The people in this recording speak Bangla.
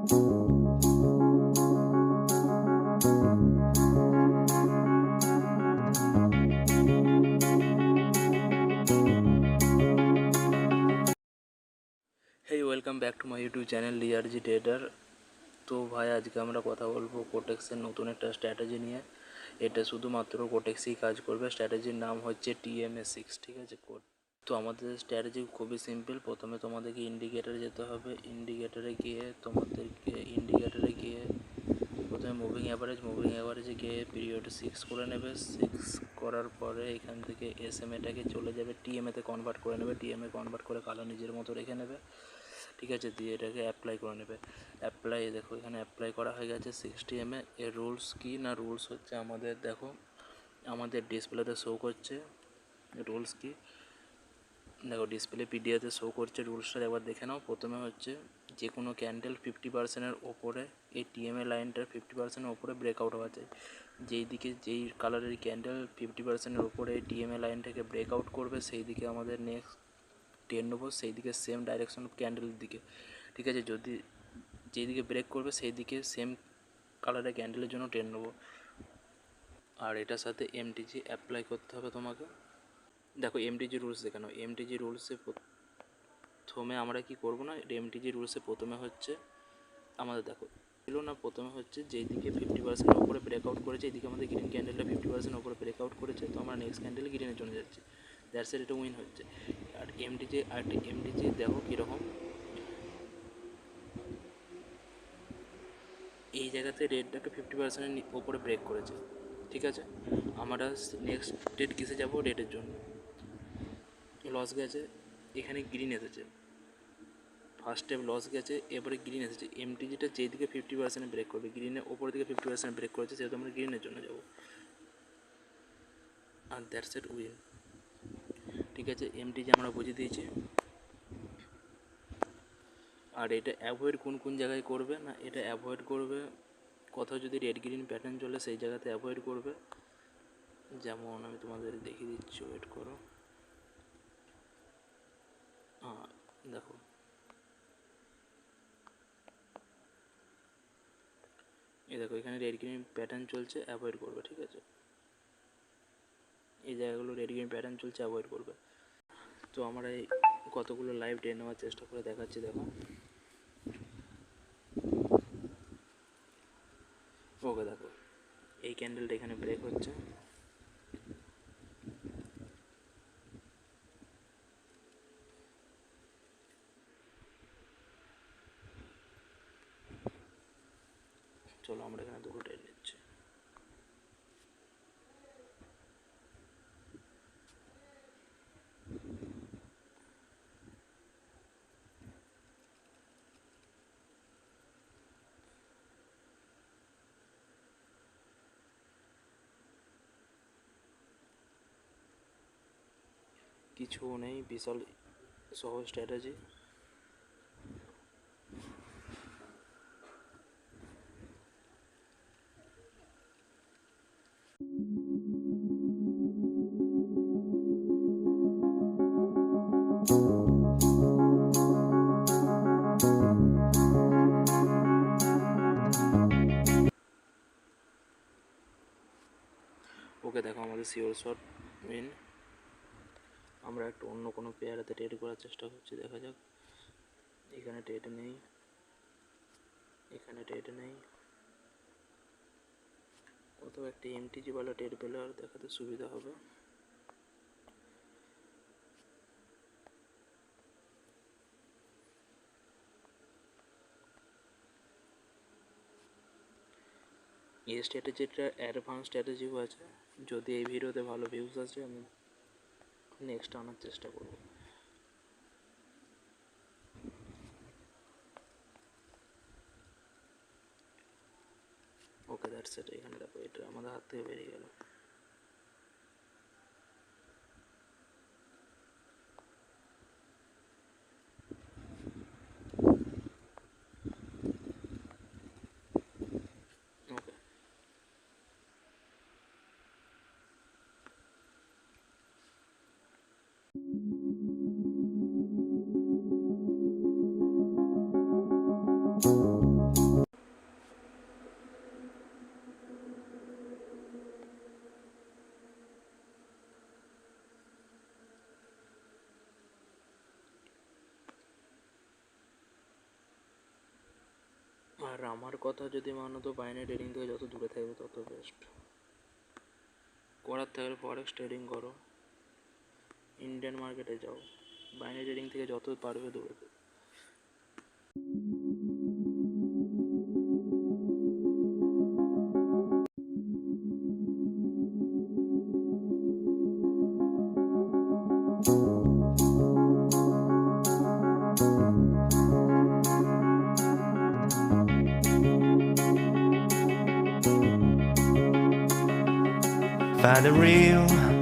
Hey welcome back to my YouTube channel LRG trader. তো ভাই আজকে আমরা কথা বলবো কোটেক্সের নতুন একটা স্ট্র্যাটেজি নিয়ে। এটা শুধুমাত্র কোটেক্সেই কাজ করবে। স্ট্র্যাটেজির নাম হচ্ছে TMA6, ঠিক আছে কোড। তো আমাদের স্ট্র্যাটেজি খুবই সিম্পল। প্রথমে তোমাদেরকে ইন্ডিকেটারে যেতে হবে। ইন্ডিকেটারে গিয়ে প্রথমে মুভিং অ্যাভারেজে গিয়ে পিরিয়ড 6 করে নেবে। 6 করার পরে এখান থেকে SMAটাকে চলে যাবে TMAতে কনভার্ট করে নেবে। TMA কনভার্ট করে কালার নিজের মতো রেখে নেবে, ঠিক আছে। দিয়ে এটাকে অ্যাপ্লাই করে নেবে। দেখো এখানে অ্যাপ্লাই করা হয়ে গেছে 60 এর রুলস কি না, রুলস হচ্ছে আমাদের ডিসপ্লেতে শো করছে রুলস কি। দেখো ডিসপ্লে পিডিএতে শো করছে রুলসটা, একবার দেখে নাও। প্রথমে হচ্ছে যে কোনো ক্যান্ডেল 50%-এর ওপরে, এই TMA লাইনটার 50%-এর ওপরে ব্রেকআউট হওয়া চাই। যেই কালারের ক্যান্ডেল 50%-এর ওপরে এই TMA লাইনটাকে ব্রেকআউট করবে, সেই দিকে আমাদের নেক্সট টেন নেবো, সেই দিকে সেম ডাইরেকশন ক্যান্ডেলের দিকে, ঠিক আছে। যেই দিকে ব্রেক করবে সেই দিকে সেম কালারের ক্যান্ডেলের জন্য টেন নেবো। আর এটার সাথে MTG অ্যাপ্লাই করতে হবে তোমাকে। দেখো MTG রুলস দেখানো। MTG রুলসে প্রথমে আমরা কি করব না, MTG রুলসে প্রথমে হচ্ছে আমাদের দেখো ছিল না, প্রথমে হচ্ছে যেই দিকে 50%-এর ওপরে ব্রেকআউট করেছে, এইদিকে আমাদের গ্রিন ক্যান্ডেলটা 50% ওপরে ব্রেকআউট করেছে, তো আমরা নেক্সট ক্যান্ডেল গ্রিনে চলে যাচ্ছি। দ্যাটস ইট, এটা উইন হচ্ছে। আর MTG দেখো কীরকম, এই জায়গাতে রেডটাকে 50%-এর ওপরে ব্রেক করেছে, ঠিক আছে। আমরা নেক্সট ডেট কিসে যাবো, রেডের জন্য লস গেছে, এখানে গ্রিন এসেছে। ফার্স্ট স্টেপ লস গেছে, এবারে গ্রিন এসেছে। MTGটা যেদিকে 50% ব্রেক করবে, গ্রিনের ওপর দিকে 50% ব্রেক করেছে, সেহেতু আমরা গ্রিনের জন্য যাবো। আর দ্যাটস ইট, উইন, ঠিক আছে। MTG আমরা বুঝিয়ে দিয়েছি। আর এটা অ্যাভয়েড কোন জায়গায় করবে না, এটা অ্যাভয়েড করবে কোথাও যদি রেড গ্রিন প্যাটার্ন চলে সেই জায়গাতে অ্যাভয়েড করবে। যেমন আমি তোমাদের দেখিয়ে দিচ্ছি, ওয়েট করো। হ্যাঁ দেখো, দেখো এখানে রেড গ্রিন প্যাটার্ন চলছে, অ্যাভয়েড করবে, ঠিক আছে। এই জায়গাগুলো রেড গ্রিন প্যাটার্ন চলছে, অ্যাভয়েড করবে। তো আমরা এই কতগুলো লাইভ ডে নেওয়ার চেষ্টা করে দেখাচ্ছি। দেখো ওকে, দেখো এই ক্যান্ডেলটা এখানে ব্রেক হচ্ছে, চলো আমরা এখানে দুটো ট্রেড নিচ্ছি। কিছু নেই, বিশাল সহজ স্ট্র্যাটেজি। ওকে দেখো আমাদের শিওর শট উইন। আমরা একটু অন্য কোনো পেয়ারেতে ট্রেড করার চেষ্টা করছি, দেখা যাক। এখানে ট্রেড নেই, এখানে ট্রেড নেই, কোথাও একটা MTG वाला ট্রেড পেলে আর দেখাতে সুবিধা হবে। এই স্ট্র্যাটেজিটা অ্যাডভান্স স্ট্র্যাটেজিও আছে। যদি এই ভিডিওতে ভালো ভিউজ আসে আমি নেক্সট আনার চেষ্টা করব। Okay that's it. এখানে দেখো এটা আমাদের হাত থেকে বেরিয়ে গেল। ওকে আর আমার কথা যদি মানো তো বাইনারি ট্রেডিং থেকে যত দূরে থাকবে তত বেস্ট। করার থাকলে ফরেক্স ট্রেডিং করো, ইন্ডিয়ান মার্কেটে যাও, বাইনারি ট্রেডিং থেকে যত পারবে দূরে থাকবে। Find a real